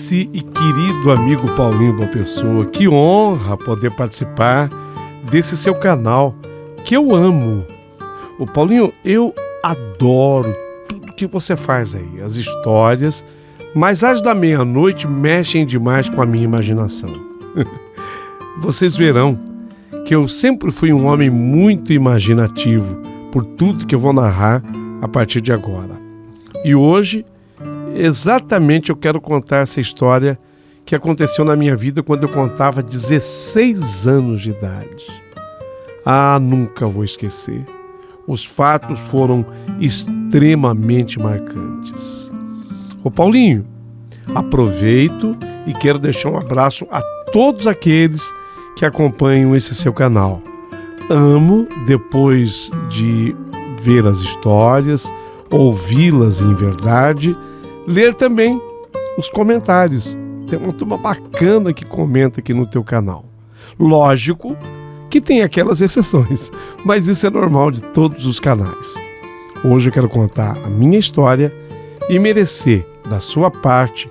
Esse e querido amigo Paulinho Boa Pessoa, que honra poder participar desse seu canal, que eu amo. O Paulinho, eu adoro tudo que você faz aí, as histórias, mas as da meia-noite mexem demais com a minha imaginação. Vocês verão que eu sempre fui um homem muito imaginativo por tudo que eu vou narrar a partir de agora. E hoje, exatamente eu quero contar essa história que aconteceu na minha vida quando eu contava 16 anos de idade. Ah, nunca vou esquecer. Os fatos foram extremamente marcantes. Ô Paulinho, aproveito e quero deixar um abraço a todos aqueles que acompanham esse seu canal. Amo, depois de ver as histórias, ouvi-las em verdade, ler também os comentários. Tem uma turma bacana que comenta aqui no teu canal. Lógico que tem aquelas exceções, mas isso é normal de todos os canais. Hoje eu quero contar a minha história e merecer da sua parte,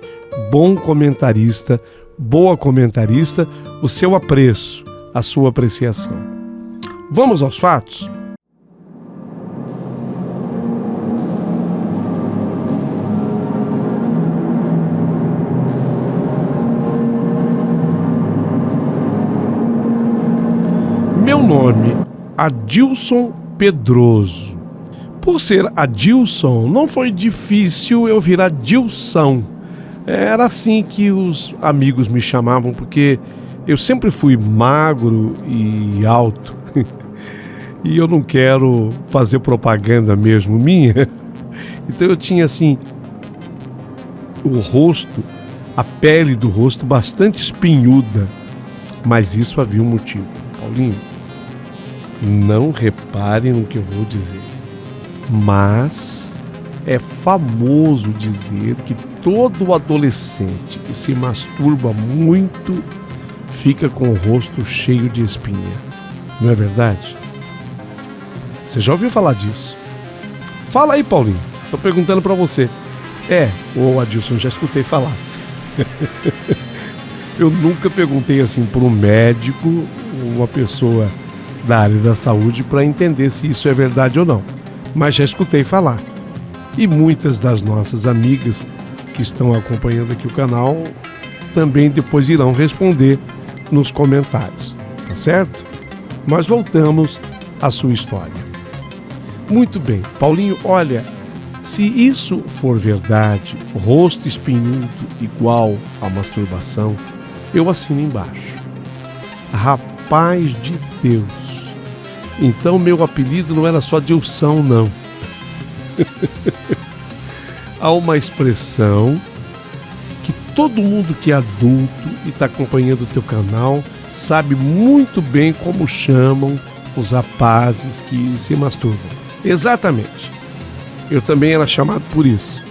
bom comentarista, boa comentarista, o seu apreço, a sua apreciação. Vamos aos fatos? Meu nome, Adilson Pedroso. Por ser Adilson, não foi difícil eu virar Dilson. Era assim que os amigos me chamavam, porque eu sempre fui magro e alto. E eu não quero fazer propaganda mesmo minha. Então eu tinha assim, o rosto, a pele do rosto bastante espinhuda. Mas isso havia um motivo. Paulinho, não reparem no que eu vou dizer, mas é famoso dizer que todo adolescente que se masturba muito fica com o rosto cheio de espinha. Não é verdade? Você já ouviu falar disso? Fala aí, Paulinho. Tô perguntando pra você. Ô Adilson, já escutei falar. Eu nunca perguntei assim para um médico, uma pessoa da área da saúde, para entender se isso é verdade ou não. Mas já escutei falar. E muitas das nossas amigas que estão acompanhando aqui o canal também depois irão responder nos comentários, tá certo? Mas voltamos à sua história. Muito bem, Paulinho, olha, se isso for verdade, rosto espinhudo igual à masturbação, eu assino embaixo. Rapaz de Deus! Então meu apelido não era só Dilson, não. Há uma expressão que todo mundo que é adulto e está acompanhando o teu canal sabe muito bem como chamam os rapazes que se masturbam. Exatamente. Eu também era chamado por isso.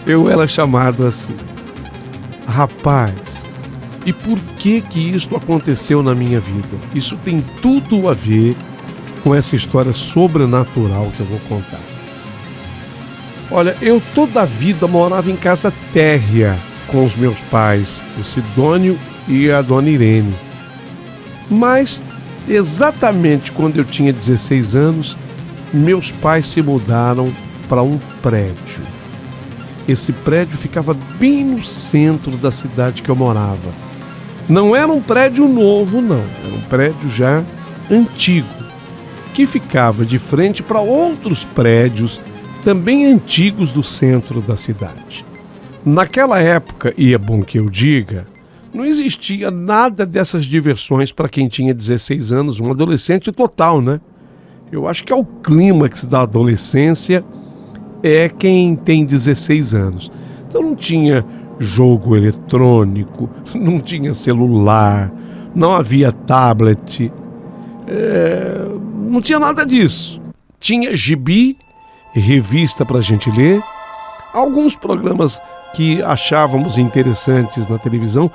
Eu era chamado assim. Rapaz, e por que isso aconteceu na minha vida? Isso tem tudo a ver com essa história sobrenatural que eu vou contar. Olha, eu toda a vida morava em casa térrea com os meus pais, o Sidônio e a dona Irene. Mas, exatamente quando eu tinha 16 anos, meus pais se mudaram para um prédio. Esse prédio ficava bem no centro da cidade que eu morava. Não era um prédio novo, não. Era um prédio já antigo, que ficava de frente para outros prédios também antigos do centro da cidade. Naquela época, e é bom que eu diga, não existia nada dessas diversões para quem tinha 16 anos, um adolescente total, né? Eu acho que é o clímax da adolescência é quem tem 16 anos. Então não tinha jogo eletrônico, não tinha celular, não havia tablet, não tinha nada disso. Tinha gibi, revista para a gente ler, alguns programas que achávamos interessantes na televisão.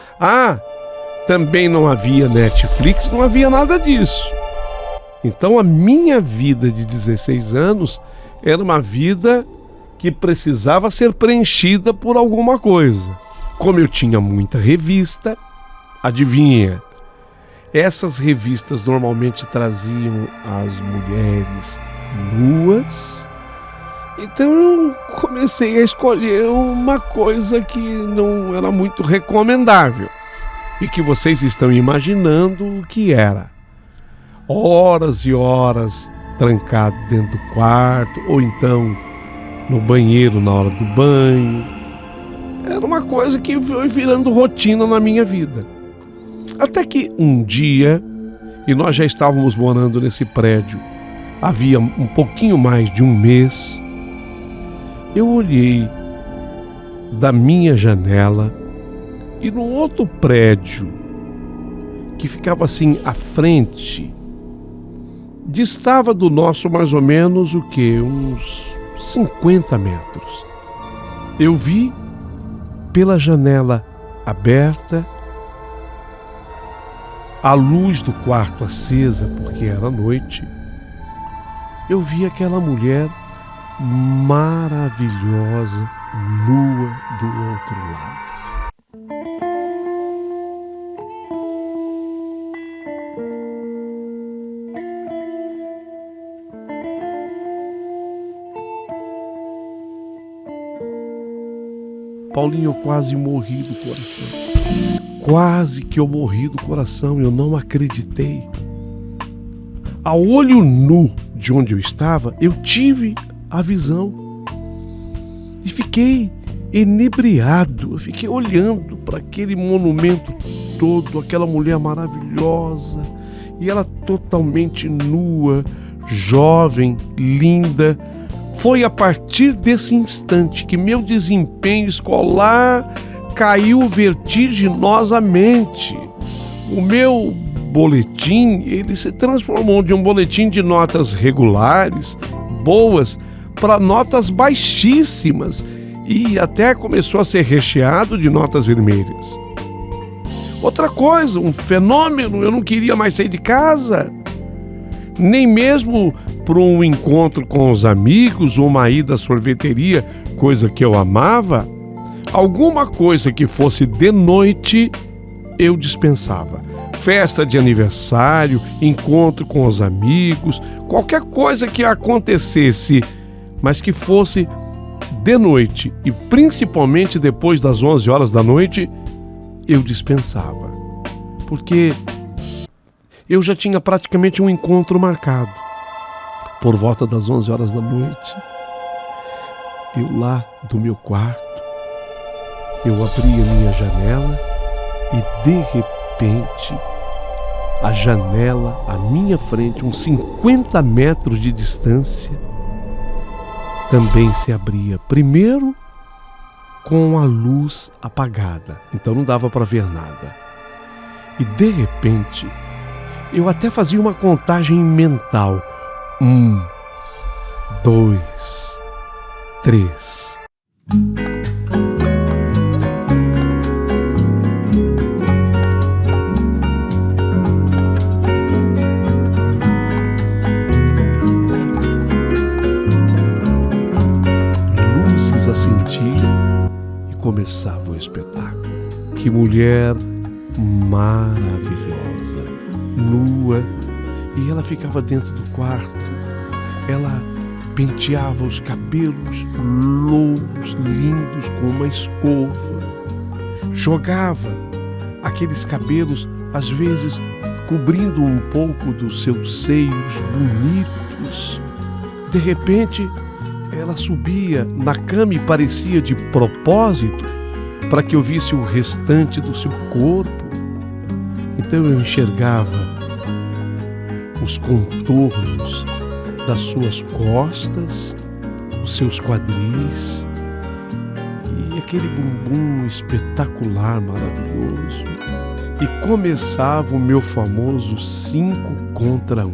Também não havia Netflix, não havia nada disso. Então a minha vida de 16 anos era uma vida que precisava ser preenchida por alguma coisa. Como eu tinha muita revista, adivinha? Essas revistas normalmente traziam as mulheres nuas. Então eu comecei a escolher uma coisa que não era muito recomendável e que vocês estão imaginando o que era. Horas e horas trancado dentro do quarto ou então no banheiro na hora do banho. Era uma coisa que foi virando rotina na minha vida. Até que um dia, e nós já estávamos morando nesse prédio havia um pouquinho mais de um mês, eu olhei da minha janela e no outro prédio, que ficava assim à frente, distava do nosso mais ou menos o quê? Uns 50 metros. Eu vi pela janela aberta, a luz do quarto acesa, porque era noite, eu vi aquela mulher maravilhosa, nua do outro lado. Paulinho, eu quase morri do coração. Quase que eu morri do coração, eu não acreditei. A olho nu de onde eu estava, eu tive a visão e fiquei inebriado. Eu fiquei olhando para aquele monumento todo, aquela mulher maravilhosa, e ela totalmente nua, jovem, linda. Foi a partir desse instante que meu desempenho escolar caiu vertiginosamente. O meu boletim, ele se transformou de um boletim de notas regulares, boas, para notas baixíssimas e até começou a ser recheado de notas vermelhas. Outra coisa, um fenômeno, eu não queria mais sair de casa, nem mesmo para um encontro com os amigos ou uma ida à sorveteria, coisa que eu amava. Alguma coisa que fosse de noite, eu dispensava. Festa de aniversário, encontro com os amigos, qualquer coisa que acontecesse, mas que fosse de noite e principalmente depois das 11 horas da noite, eu dispensava. Porque eu já tinha praticamente um encontro marcado. Por volta das 11 horas da noite, eu lá do meu quarto, eu abri a minha janela e de repente a janela à minha frente, uns 50 metros de distância, também se abria. Primeiro com a luz apagada, então não dava para ver nada. E de repente, eu até fazia uma contagem mental. 1, 2, 3. Luzes acendiam e começava o espetáculo. Que mulher maravilhosa, nua, e ela ficava dentro do quarto. Ela penteava os cabelos louros, lindos, com uma escova. Jogava aqueles cabelos, às vezes, cobrindo um pouco dos seus seios bonitos. De repente, ela subia na cama e parecia de propósito para que eu visse o restante do seu corpo. Então eu enxergava os contornos das suas costas, os seus quadris e aquele bumbum espetacular, maravilhoso. E começava o meu famoso 5 contra 1.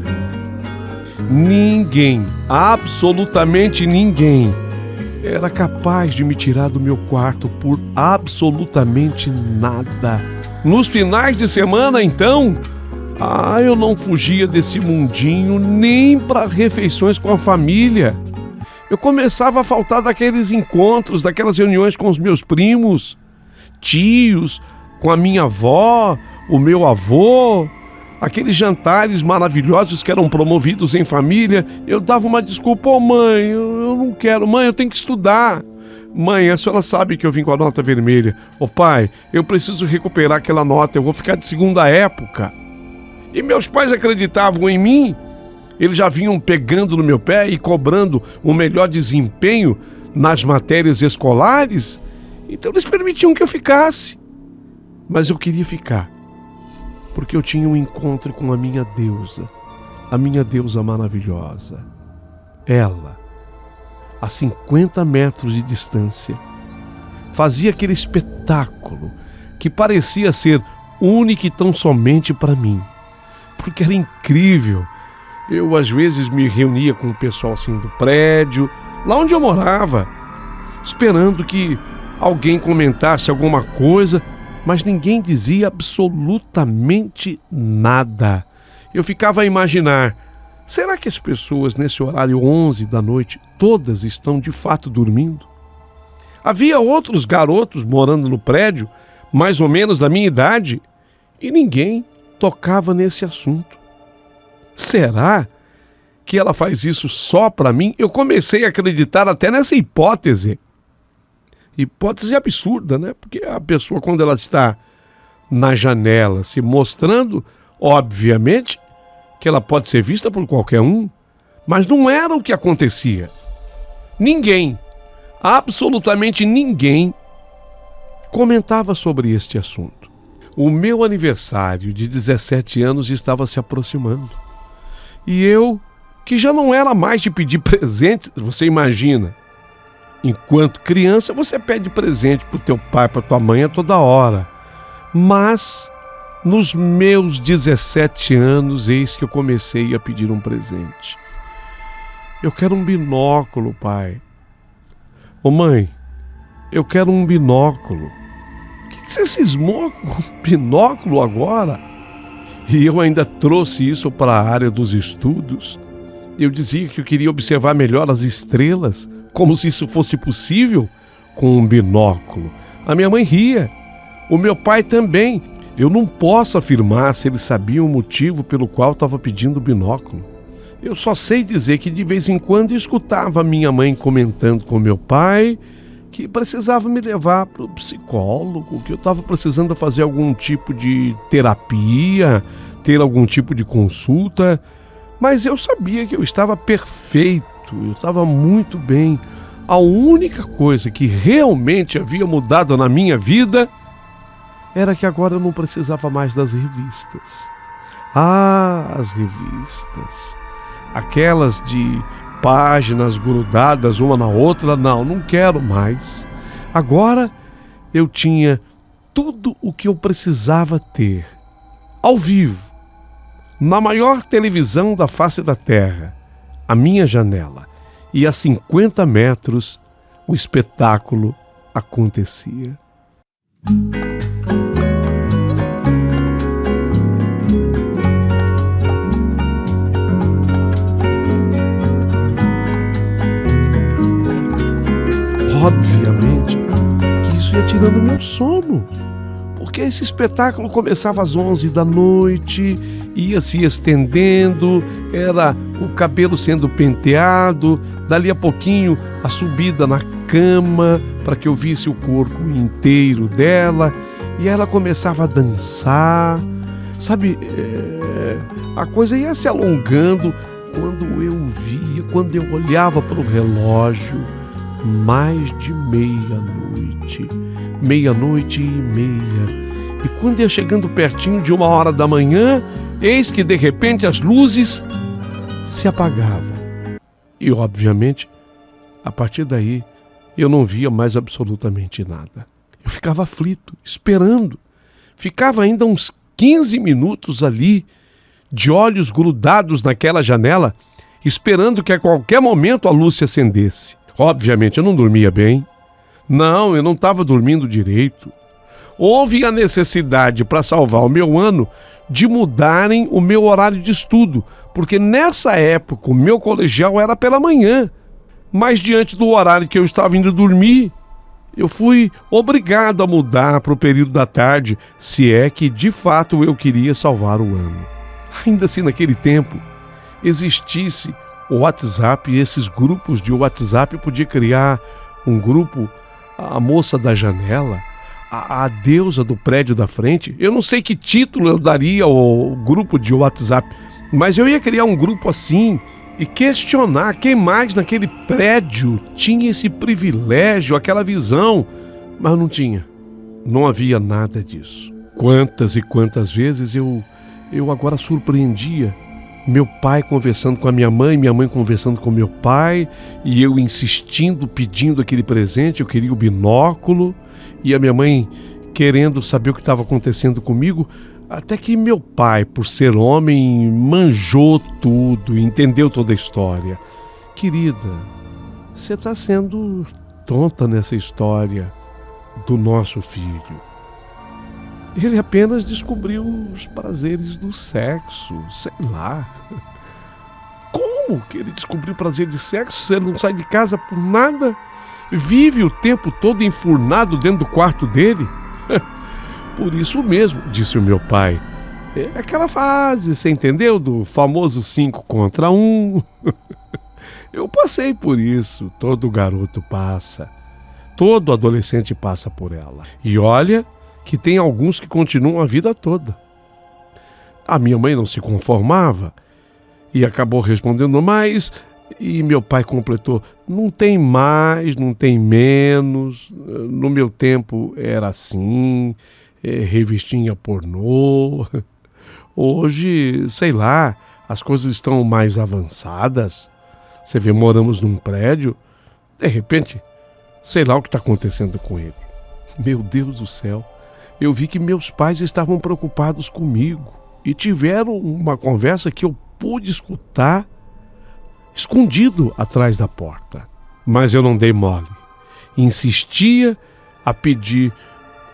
Ninguém, absolutamente ninguém, era capaz de me tirar do meu quarto por absolutamente nada. Nos finais de semana, então, eu não fugia desse mundinho nem para refeições com a família. Eu começava a faltar daqueles encontros, daquelas reuniões com os meus primos, tios, com a minha avó, o meu avô, aqueles jantares maravilhosos que eram promovidos em família. Eu dava uma desculpa: ô mãe, eu não quero, mãe, eu tenho que estudar. Mãe, a senhora sabe que eu vim com a nota vermelha. Ô pai, eu preciso recuperar aquela nota, eu vou ficar de segunda época. E meus pais acreditavam em mim. Eles já vinham pegando no meu pé e cobrando o melhor desempenho nas matérias escolares. Então eles permitiam que eu ficasse. Mas eu queria ficar, porque eu tinha um encontro com a minha deusa maravilhosa. Ela, a 50 metros de distância, fazia aquele espetáculo que parecia ser único e tão somente para mim, porque era incrível. Eu às vezes me reunia com o pessoal assim do prédio, lá onde eu morava, esperando que alguém comentasse alguma coisa, mas ninguém dizia absolutamente nada. Eu ficava a imaginar: será que as pessoas nesse horário 11 da noite todas estão de fato dormindo? Havia outros garotos morando no prédio, mais ou menos da minha idade, e ninguém tocava nesse assunto. Será que ela faz isso só para mim? Eu comecei a acreditar até nessa hipótese. Hipótese absurda, né? Porque a pessoa, quando ela está na janela se mostrando, obviamente que ela pode ser vista por qualquer um, mas não era o que acontecia. Ninguém, absolutamente ninguém, comentava sobre este assunto. O meu aniversário de 17 anos estava se aproximando. E eu, que já não era mais de pedir presentes, você imagina, enquanto criança você pede presente para o teu pai, para tua mãe a toda hora. Mas nos meus 17 anos, eis que eu comecei a pedir um presente. Eu quero um binóculo, pai. Ô mãe, eu quero um binóculo. O que você cismou com um binóculo agora? E eu ainda trouxe isso para a área dos estudos. Eu dizia que eu queria observar melhor as estrelas, como se isso fosse possível com um binóculo. A minha mãe ria, o meu pai também. Eu não posso afirmar se eles sabiam o motivo pelo qual estava pedindo o binóculo. Eu só sei dizer que de vez em quando eu escutava minha mãe comentando com meu pai que precisava me levar para o psicólogo, que eu estava precisando fazer algum tipo de terapia, ter algum tipo de consulta. Mas eu sabia que eu estava perfeito, eu estava muito bem. A única coisa que realmente havia mudado na minha vida era que agora eu não precisava mais das revistas. Ah, as revistas. Aquelas de páginas grudadas uma na outra, não quero mais. Agora eu tinha tudo o que eu precisava ter, ao vivo, na maior televisão da face da terra, à minha janela, e a 50 metros o espetáculo acontecia. Obviamente que isso ia tirando meu sono, porque esse espetáculo começava às 11 da noite, ia se estendendo, era o cabelo sendo penteado, dali a pouquinho a subida na cama para que eu visse o corpo inteiro dela, e ela começava a dançar, sabe, a coisa ia se alongando. Quando eu via, quando eu olhava para o relógio, mais de meia-noite, meia-noite e meia. E quando ia chegando pertinho de 1h da manhã, eis que de repente as luzes se apagavam. E obviamente, a partir daí, eu não via mais absolutamente nada. Eu ficava aflito, esperando. Ficava ainda uns 15 minutos ali, de olhos grudados naquela janela, esperando que a qualquer momento a luz se acendesse. Obviamente eu não dormia bem. Não, eu não estava dormindo direito. Houve a necessidade, para salvar o meu ano, de mudarem o meu horário de estudo, porque nessa época o meu colegial era pela manhã. mas diante do horário que eu estava indo dormir, eu fui obrigado a mudar para o período da tarde, se é que de fato eu queria salvar o ano. Ainda assim, naquele tempo, existisse o WhatsApp e esses grupos de WhatsApp, eu podia criar um grupo, a moça da janela, a deusa do prédio da frente. Eu não sei que título eu daria ao grupo de WhatsApp, mas eu ia criar um grupo assim e questionar quem mais naquele prédio tinha esse privilégio, aquela visão, mas não tinha. Não havia nada disso. Quantas e quantas vezes eu agora surpreendia meu pai conversando com a minha mãe conversando com meu pai, e eu insistindo, pedindo aquele presente. Eu queria o binóculo, e a minha mãe querendo saber o que estava acontecendo comigo, até que meu pai, por ser homem, manjou tudo, entendeu toda a história. Querida, você está sendo tonta nessa história do nosso filho. Ele apenas descobriu os prazeres do sexo, sei lá. Como que ele descobriu prazer de sexo se ele não sai de casa por nada? Vive o tempo todo enfurnado dentro do quarto dele? Por isso mesmo, disse o meu pai. É aquela fase, você entendeu? Do famoso 5 contra 1. Eu passei por isso, todo garoto passa. Todo adolescente passa por ela. E olha que tem alguns que continuam a vida toda. A minha mãe não se conformava e acabou respondendo mais, e meu pai completou: não tem mais, não tem menos, no meu tempo era assim, revistinha pornô. Hoje, sei lá, as coisas estão mais avançadas. Você vê, moramos num prédio, de repente, sei lá o que está acontecendo com ele. Meu Deus do céu. Eu vi que meus pais estavam preocupados comigo e tiveram uma conversa que eu pude escutar escondido atrás da porta. Mas eu não dei mole. Insistia a pedir: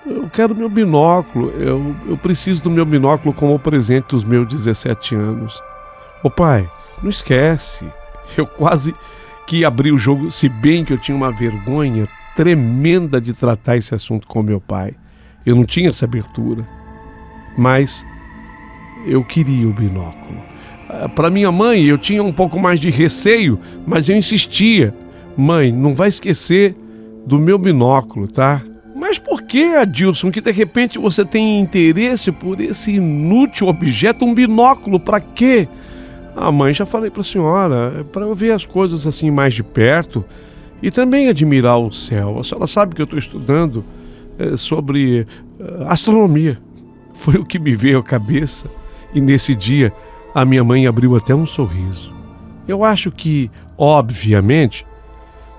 eu quero meu binóculo, eu preciso do meu binóculo como presente dos meus 17 anos. Ô pai, não esquece. Eu quase que abri o jogo, se bem que eu tinha uma vergonha tremenda de tratar esse assunto com meu pai. Eu não tinha essa abertura, mas eu queria o binóculo. Para minha mãe, eu tinha um pouco mais de receio, mas eu insistia: mãe, não vai esquecer do meu binóculo, tá? Mas por que, Adilson, que de repente você tem interesse por esse inútil objeto, um binóculo? Para quê? Mãe, já falei para a senhora, é para eu ver as coisas assim mais de perto e também admirar o céu. A senhora sabe que eu estou estudando sobre astronomia. Foi o que me veio à cabeça, e nesse dia a minha mãe abriu até um sorriso. Eu acho que, obviamente,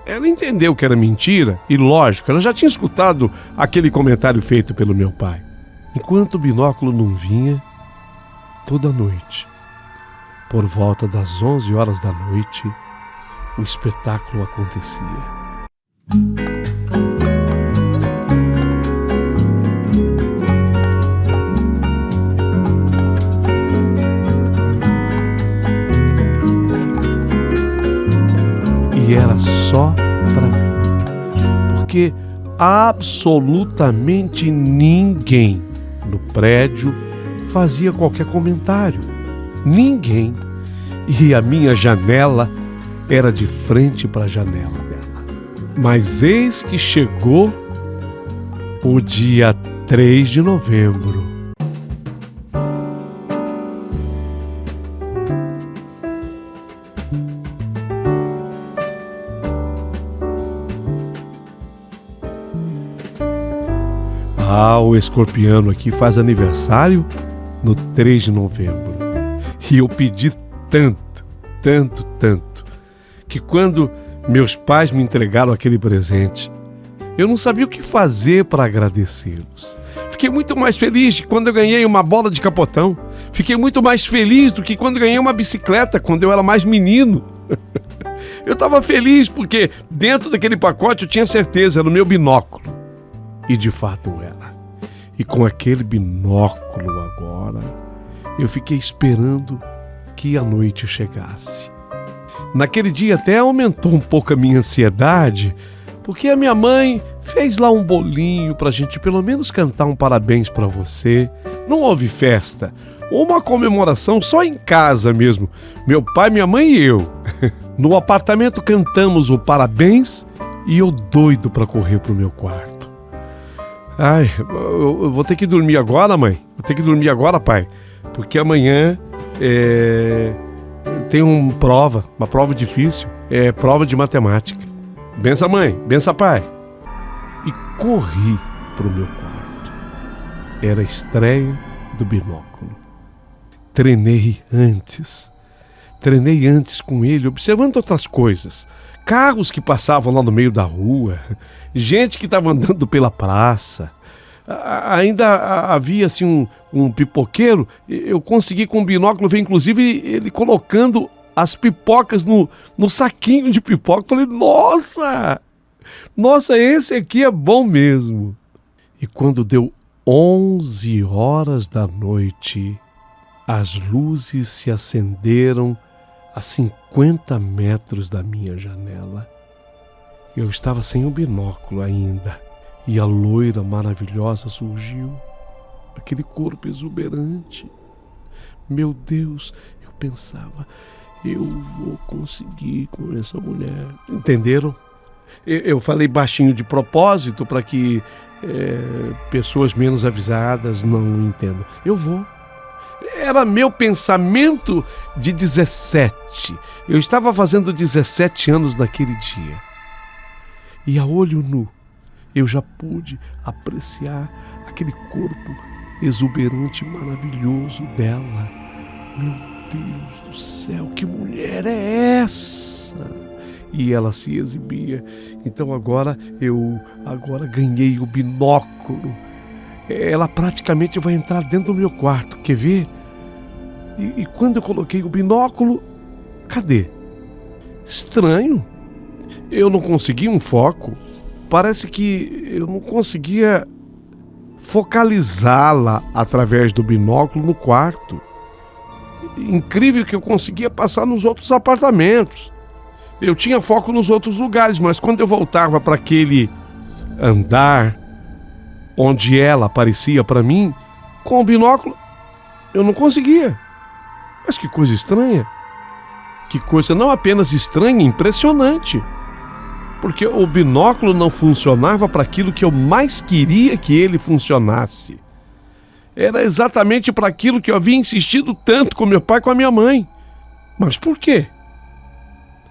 ela entendeu que era mentira, e lógico, ela já tinha escutado aquele comentário feito pelo meu pai. Enquanto o binóculo não vinha, toda noite, por volta das 11 horas da noite, o espetáculo acontecia. E era só para mim, porque absolutamente ninguém no prédio fazia qualquer comentário. Ninguém. E a minha janela era de frente para a janela dela. Mas eis que chegou o dia 3 de novembro. O escorpiano aqui faz aniversário no 3 de novembro. E eu pedi tanto, que quando meus pais me entregaram aquele presente, eu não sabia o que fazer para agradecê-los. Fiquei muito mais feliz de quando eu ganhei uma bola de capotão. Fiquei muito mais feliz do que quando ganhei uma bicicleta, quando eu era mais menino. Eu estava feliz porque dentro daquele pacote eu tinha certeza, era o meu binóculo. E de fato era. E com aquele binóculo agora, eu fiquei esperando que a noite chegasse. Naquele dia até aumentou um pouco a minha ansiedade, porque a minha mãe fez lá um bolinho pra gente pelo menos cantar um parabéns pra você. Não houve festa, uma comemoração só em casa mesmo, meu pai, minha mãe e eu. No apartamento cantamos o parabéns e eu doido pra correr pro meu quarto. Ai, eu vou ter que dormir agora, mãe. Vou ter que dormir agora, pai, porque amanhã tem uma prova difícil, prova de matemática. Bença, mãe, bença, pai. E corri pro meu quarto. Era a estreia do binóculo. Treinei antes com ele, observando outras coisas. Carros que passavam lá no meio da rua, gente que estava andando pela praça. Ainda havia assim um pipoqueiro. Eu consegui com o binóculo ver inclusive ele colocando as pipocas no saquinho de pipoca. Falei, nossa, esse aqui é bom mesmo. E quando deu 11 horas da noite, as luzes se acenderam a 50 metros da minha janela. Eu estava sem o binóculo ainda, e a loira maravilhosa surgiu, aquele corpo exuberante. Meu Deus, eu pensava, eu vou conseguir com essa mulher. Entenderam? Eu falei baixinho de propósito para que pessoas menos avisadas não entendam. Eu vou. Era meu pensamento de 17. Eu estava fazendo 17 anos naquele dia. E a olho nu, eu já pude apreciar aquele corpo exuberante e maravilhoso dela. Meu Deus do céu, que mulher é essa? E ela se exibia. Então agora ganhei o binóculo. Ela praticamente vai entrar dentro do meu quarto, quer ver? E quando eu coloquei o binóculo, cadê? Estranho. Eu não consegui um foco. Parece que eu não conseguia focalizá-la através do binóculo no quarto. Incrível que eu conseguia passar nos outros apartamentos. Eu tinha foco nos outros lugares, mas quando eu voltava para aquele andar onde ela aparecia para mim, com o binóculo, eu não conseguia. Mas que coisa estranha. Que coisa não apenas estranha, impressionante. Porque o binóculo não funcionava para aquilo que eu mais queria que ele funcionasse. Era exatamente para aquilo que eu havia insistido tanto com meu pai e com a minha mãe. Mas por quê?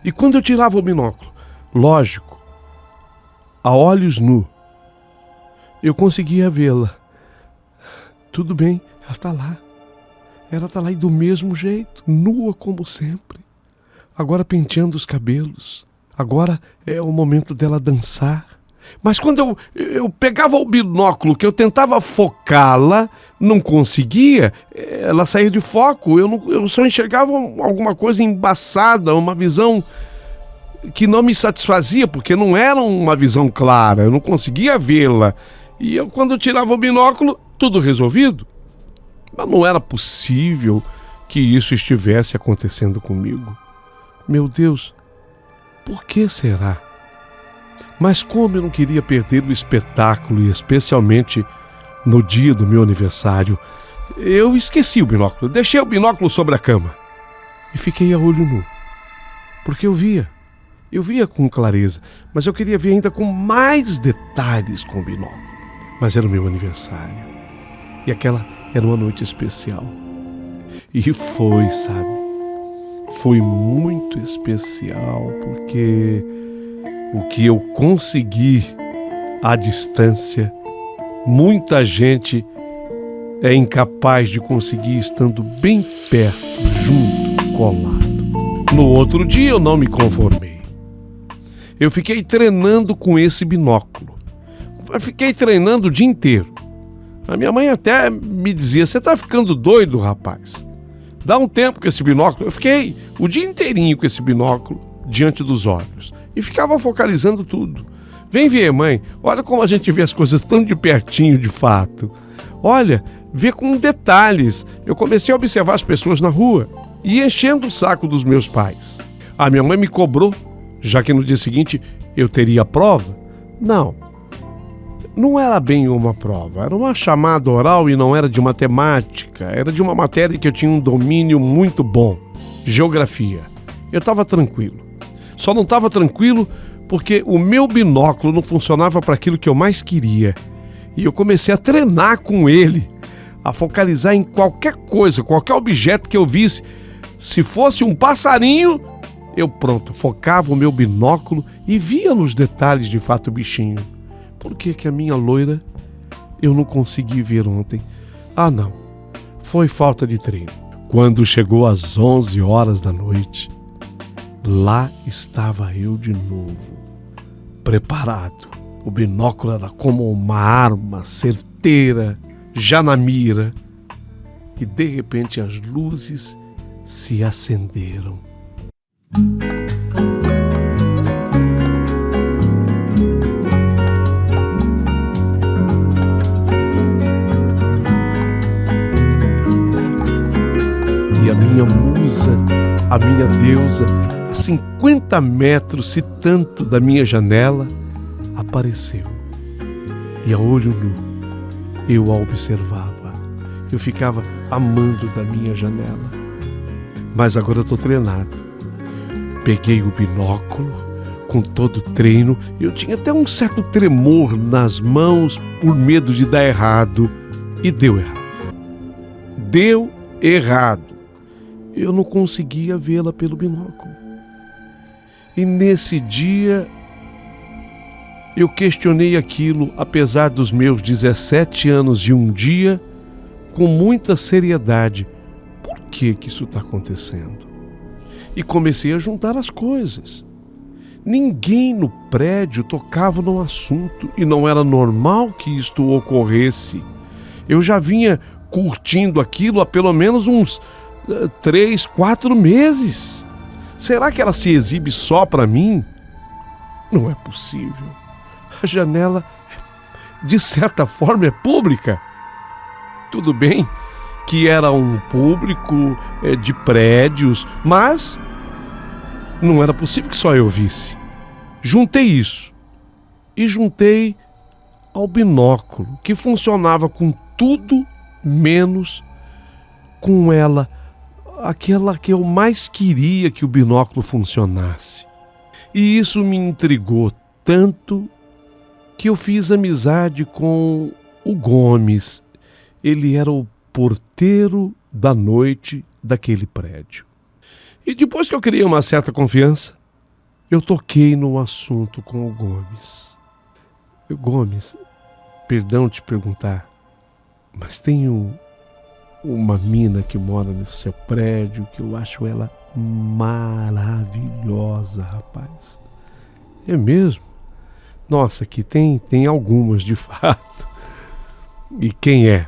E quando eu tirava o binóculo, lógico, a olhos nu, eu conseguia vê-la. Tudo bem, ela está lá. Ela está lá e do mesmo jeito, nua como sempre. Agora penteando os cabelos. Agora é o momento dela dançar. Mas quando eu pegava o binóculo, que eu tentava focá-la, não conseguia, ela saía de foco. Eu só enxergava alguma coisa embaçada, uma visão que não me satisfazia, porque não era uma visão clara, eu não conseguia vê-la. E quando eu tirava o binóculo, tudo resolvido. Mas não era possível que isso estivesse acontecendo comigo. Meu Deus, por que será? Mas como eu não queria perder o espetáculo, e especialmente no dia do meu aniversário, eu esqueci o binóculo, deixei o binóculo sobre a cama e fiquei a olho nu. Porque eu via com clareza, mas eu queria ver ainda com mais detalhes com o binóculo. Mas era o meu aniversário e aquela era uma noite especial. E foi, sabe? Foi muito especial, porque o que eu consegui à distância, muita gente é incapaz de conseguir estando bem perto, junto, colado. No outro dia eu não me conformei. Eu fiquei treinando com esse binóculo. Fiquei treinando o dia inteiro. A minha mãe até me dizia, você tá ficando doido, rapaz? Dá um tempo com esse binóculo. Eu fiquei o dia inteirinho com esse binóculo diante dos olhos e ficava focalizando tudo. Vem ver, mãe, olha como a gente vê as coisas tão de pertinho de fato. Olha, vê com detalhes. Eu comecei a observar as pessoas na rua e enchendo o saco dos meus pais. A minha mãe me cobrou, já que no dia seguinte eu teria a prova. Não era bem uma prova, era uma chamada oral e não era de matemática, era de uma matéria que eu tinha um domínio muito bom, geografia. Eu estava tranquilo. Só não estava tranquilo porque o meu binóculo não funcionava para aquilo que eu mais queria. E eu comecei a treinar com ele, a focalizar em qualquer coisa, qualquer objeto que eu visse. Se fosse um passarinho, eu focava o meu binóculo e via nos detalhes de fato o bichinho. Por que a minha loira eu não consegui ver ontem? Não, foi falta de treino. Quando chegou às 11 horas da noite, lá estava eu de novo, preparado. O binóculo era como uma arma certeira, já na mira. E de repente as luzes se acenderam. E a minha musa, a minha deusa, a 50 metros, se tanto, da minha janela, apareceu. E a olho nu, eu a observava. Eu ficava amando da minha janela. Mas agora eu estou treinado. Peguei o binóculo, com todo o treino. Eu tinha até um certo tremor nas mãos por medo de dar errado. E deu errado. Deu errado. Eu não conseguia vê-la pelo binóculo. E nesse dia eu questionei aquilo, apesar dos meus 17 anos e um dia, com muita seriedade. Por que isso está acontecendo? E comecei a juntar as coisas. Ninguém no prédio tocava no assunto e não era normal que isto ocorresse. Eu já vinha curtindo aquilo há pelo menos uns 3, 4 meses. Será que ela se exibe só para mim? Não é possível. A janela, de certa forma, é pública. Tudo bem que era um público de prédios, mas não era possível que só eu visse. Juntei isso e juntei ao binóculo, que funcionava com tudo menos com ela, aquela que eu mais queria que o binóculo funcionasse. E isso me intrigou tanto que eu fiz amizade com o Gomes. Ele era o porteiro da noite daquele prédio. E depois que eu criei uma certa confiança, eu toquei no assunto com o Gomes. Gomes, perdão te perguntar, mas tem uma mina que mora nesse seu prédio que eu acho ela maravilhosa, rapaz. É mesmo? Nossa, aqui tem algumas de fato. E quem é?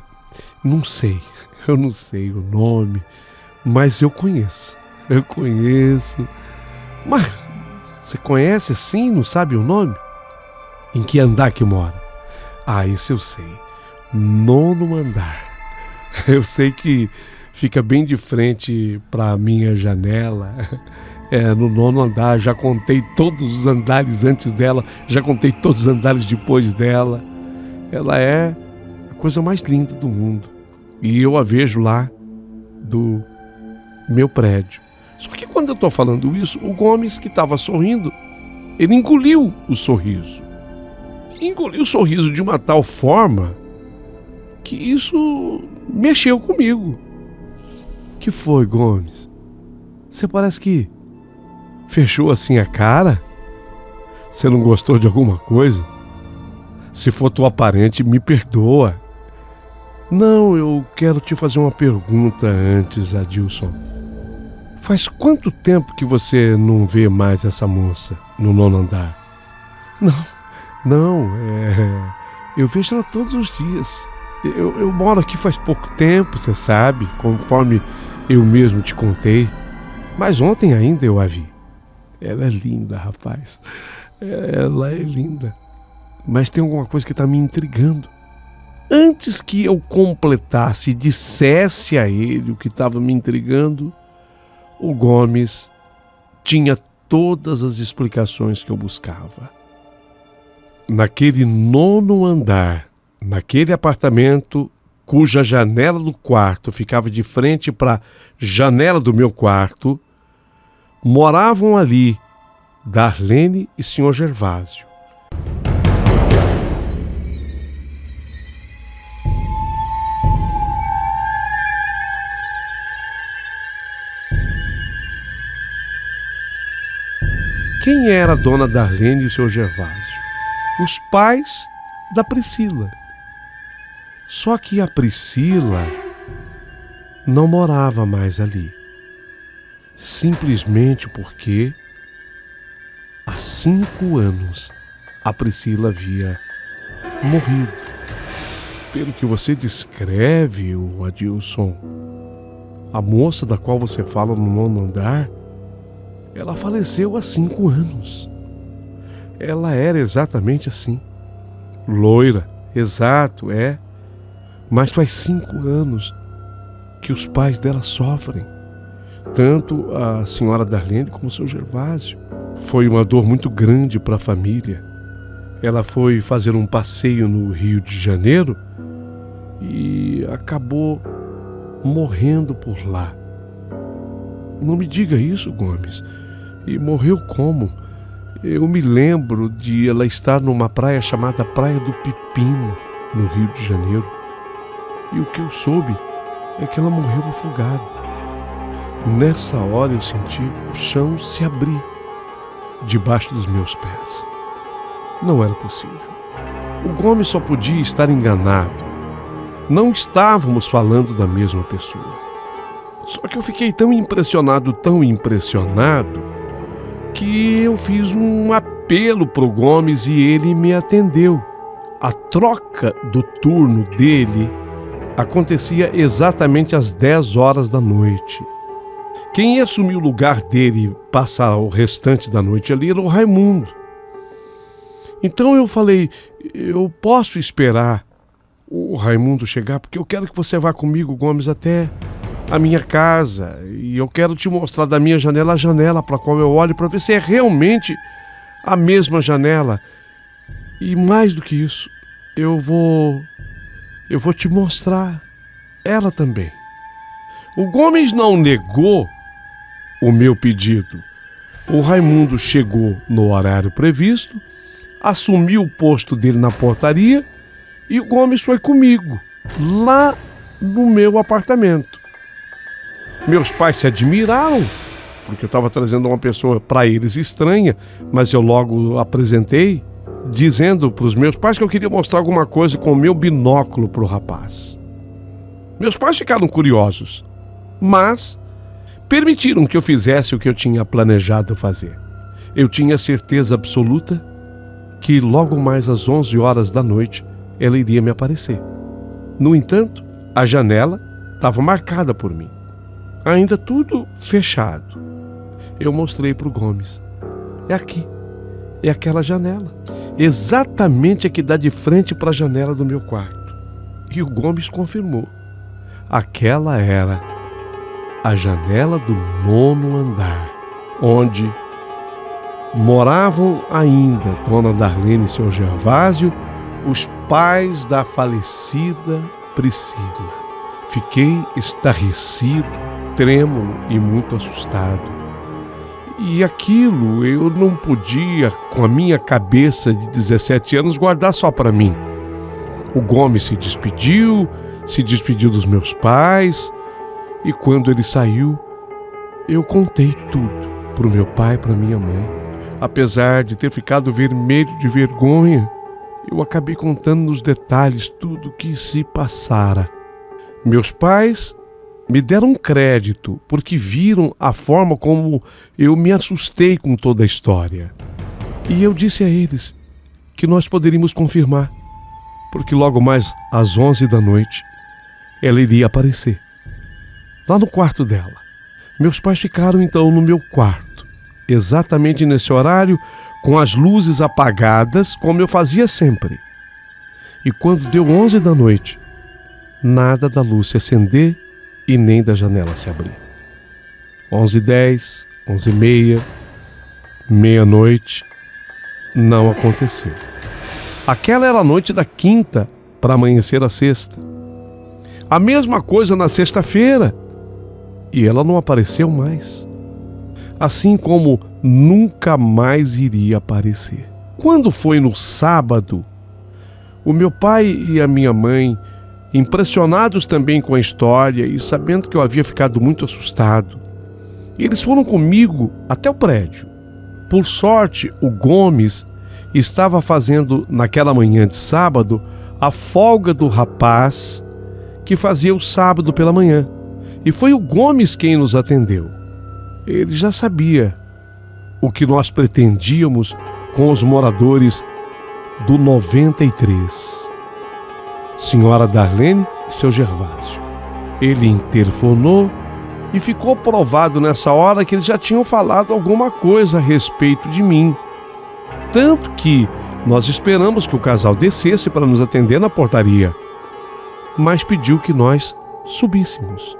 Não sei, eu não sei o nome, mas eu conheço. Mas você conhece assim, não sabe o nome? Em que andar que mora? Isso eu sei. 9º andar. Eu sei que fica bem de frente para a minha janela. No 9º andar, já contei todos os andares antes dela, já contei todos os andares depois dela. Ela é a coisa mais linda do mundo. E eu a vejo lá do meu prédio. Só que quando eu estou falando isso, o Gomes, que estava sorrindo, ele engoliu o sorriso. Engoliu o sorriso de uma tal forma que isso mexeu comigo. Que foi, Gomes? Você parece que fechou assim a cara? Você não gostou de alguma coisa? Se for tua parente, me perdoa. Não, eu quero te fazer uma pergunta antes, Adilson. Faz quanto tempo que você não vê mais essa moça no 9º andar? Não, eu vejo ela todos os dias. Eu moro aqui faz pouco tempo, você sabe, conforme eu mesmo te contei. Mas ontem ainda eu a vi. Ela é linda, rapaz. Ela é linda. Mas tem alguma coisa que está me intrigando. Antes que eu completasse e dissesse a ele o que estava me intrigando, o Gomes tinha todas as explicações que eu buscava. Naquele 9º andar, naquele apartamento cuja janela do quarto ficava de frente para a janela do meu quarto, moravam ali Darlene e Sr. Gervásio. Quem era a dona Darlene e o Sr. Gervásio? Os pais da Priscila. Só que a Priscila não morava mais ali. Simplesmente porque há 5 anos a Priscila havia morrido. Pelo que você descreve, o Adilson, a moça da qual você fala no 9º andar, ela faleceu há 5 anos. Ela era exatamente assim. Loira, exato, é. Mas faz 5 anos que os pais dela sofrem. Tanto a senhora Darlene como o seu Gervásio. Foi uma dor muito grande para a família. Ela foi fazer um passeio no Rio de Janeiro e acabou morrendo por lá. Não me diga isso, Gomes. E morreu como? Eu me lembro de ela estar numa praia chamada Praia do Pepino, no Rio de Janeiro. E o que eu soube é que ela morreu afogada. Nessa hora eu senti o chão se abrir debaixo dos meus pés. Não era possível. O Gomes só podia estar enganado. Não estávamos falando da mesma pessoa. Só que eu fiquei tão impressionado, que eu fiz um apelo pro Gomes e ele me atendeu. A troca do turno dele acontecia exatamente às 10 horas da noite. Quem ia assumir o lugar dele e passar o restante da noite ali era o Raimundo. Então eu falei, eu posso esperar o Raimundo chegar, porque eu quero que você vá comigo, Gomes, até a minha casa, e eu quero te mostrar da minha janela a janela para a qual eu olho, para ver se é realmente a mesma janela. E mais do que isso, eu vou te mostrar ela também. O Gomes não negou o meu pedido. O Raimundo chegou no horário previsto, assumiu o posto dele na portaria e o Gomes foi comigo, lá no meu apartamento. Meus pais se admiraram, porque eu estava trazendo uma pessoa para eles estranha, mas eu logo apresentei, dizendo para os meus pais que eu queria mostrar alguma coisa com o meu binóculo para o rapaz. Meus pais ficaram curiosos, mas permitiram que eu fizesse o que eu tinha planejado fazer. Eu tinha certeza absoluta que logo mais às 11 horas da noite ela iria me aparecer. No entanto, a janela estava marcada por mim. Ainda tudo fechado. Eu mostrei para o Gomes. É aqui. É aquela janela. Exatamente a que dá de frente para a janela do meu quarto. E o Gomes confirmou. Aquela era a janela do 9º andar, onde moravam ainda Dona Darlene e Sr. Gervásio, os pais da falecida Priscila. Fiquei estarrecido, trêmulo e muito assustado. E aquilo eu não podia, com a minha cabeça de 17 anos, guardar só para mim. O Gomes se despediu dos meus pais, e quando ele saiu, eu contei tudo para o meu pai e para minha mãe. Apesar de ter ficado vermelho de vergonha, eu acabei contando nos detalhes tudo o que se passara. Meus pais me deram crédito porque viram a forma como eu me assustei com toda a história. E eu disse a eles que nós poderíamos confirmar, porque logo mais às 11 da noite ela iria aparecer, lá no quarto dela. Meus pais ficaram então no meu quarto, exatamente nesse horário, com as luzes apagadas, como eu fazia sempre. E quando deu 11 da noite, nada da luz se acender e nem da janela se abrir. 11h10, 11h30, meia-noite, não aconteceu. Aquela era a noite da quinta para amanhecer a sexta. A mesma coisa na sexta-feira, e ela não apareceu mais. Assim como nunca mais iria aparecer. Quando foi no sábado, o meu pai e a minha mãe, impressionados também com a história e sabendo que eu havia ficado muito assustado, eles foram comigo até o prédio. Por sorte, o Gomes estava fazendo, naquela manhã de sábado, a folga do rapaz que fazia o sábado pela manhã. E foi o Gomes quem nos atendeu. Ele já sabia o que nós pretendíamos com os moradores do 93. Senhora Darlene e seu Gervásio. Ele interfonou e ficou provado nessa hora que eles já tinham falado alguma coisa a respeito de mim. Tanto que nós esperamos que o casal descesse para nos atender na portaria, mas pediu que nós subíssemos.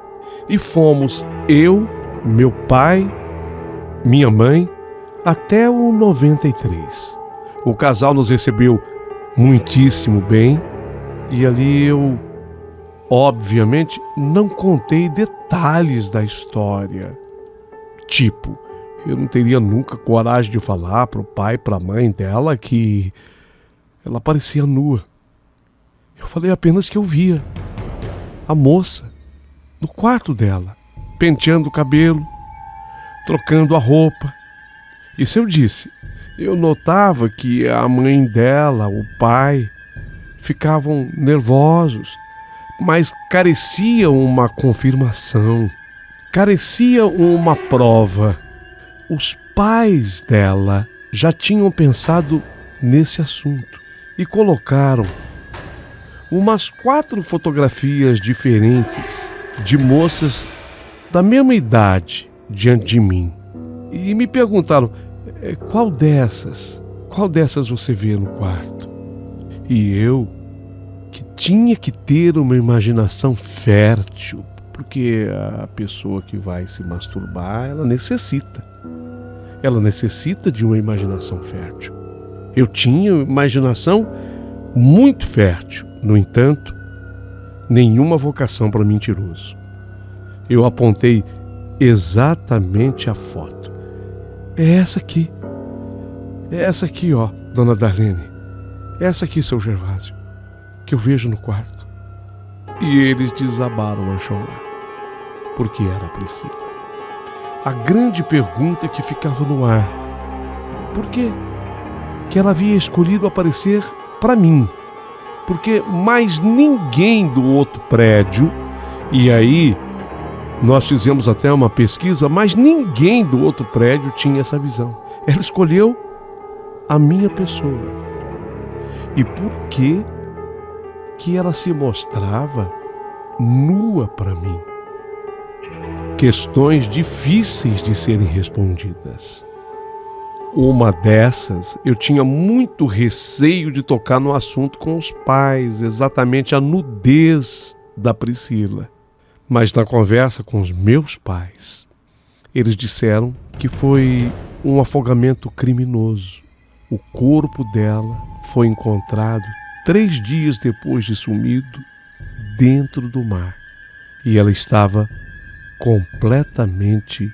E fomos eu, meu pai, minha mãe, até o 93. O casal nos recebeu muitíssimo bem e ali eu, obviamente, não contei detalhes da história. Tipo, eu não teria nunca coragem de falar para o pai e para a mãe dela que ela parecia nua. Eu falei apenas que eu via a moça no quarto dela, penteando o cabelo, trocando a roupa. Isso eu disse. Eu notava que a mãe dela, o pai, ficavam nervosos, mas careciam uma confirmação, careciam uma prova. Os pais dela já tinham pensado nesse assunto e colocaram umas 4 fotografias diferentes de moças da mesma idade diante de mim. E me perguntaram, qual dessas você vê no quarto? E eu, que tinha que ter uma imaginação fértil, porque a pessoa que vai se masturbar, ela necessita de uma imaginação fértil. Eu tinha uma imaginação muito fértil, no entanto, nenhuma vocação para mentiroso. Eu apontei exatamente a foto. É essa aqui, ó, dona Darlene. Essa aqui, seu Gervásio, que eu vejo no quarto. E eles desabaram a chorar, porque era a Priscila. A grande pergunta que ficava no ar: por que ela havia escolhido aparecer para mim? Porque mais ninguém do outro prédio, e aí nós fizemos até uma pesquisa, mas ninguém do outro prédio tinha essa visão. Ela escolheu a minha pessoa. E por que ela se mostrava nua para mim? Questões difíceis de serem respondidas. Uma dessas, eu tinha muito receio de tocar no assunto com os pais, exatamente a nudez da Priscila. Mas na conversa com os meus pais, eles disseram que foi um afogamento criminoso. O corpo dela foi encontrado 3 dias depois de sumido dentro do mar. E ela estava completamente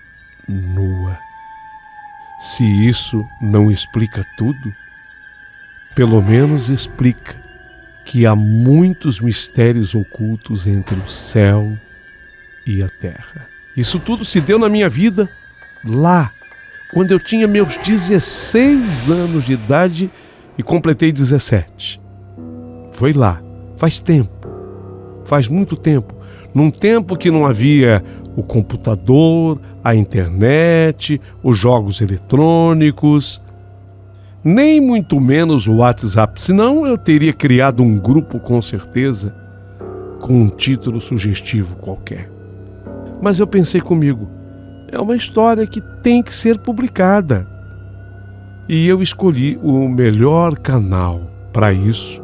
nua. Se isso não explica tudo, pelo menos explica que há muitos mistérios ocultos entre o céu e a terra. Isso tudo se deu na minha vida lá, quando eu tinha meus 16 anos de idade e completei 17. Foi lá, faz tempo, faz muito tempo, num tempo que não havia o computador, a internet, os jogos eletrônicos, nem muito menos o WhatsApp, senão eu teria criado um grupo com certeza, com um título sugestivo qualquer. Mas eu pensei comigo, é uma história que tem que ser publicada. E eu escolhi o melhor canal para isso,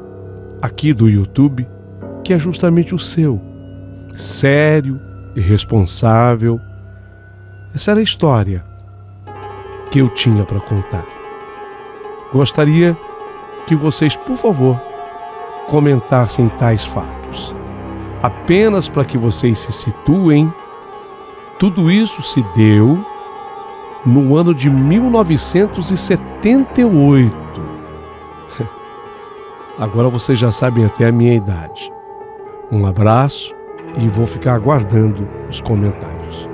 aqui do YouTube, que é justamente o seu. Sério e responsável. Essa era a história que eu tinha para contar. Gostaria que vocês, por favor, comentassem tais fatos. Apenas para que vocês se situem, tudo isso se deu no ano de 1978. Agora vocês já sabem até a minha idade. Um abraço e vou ficar aguardando os comentários.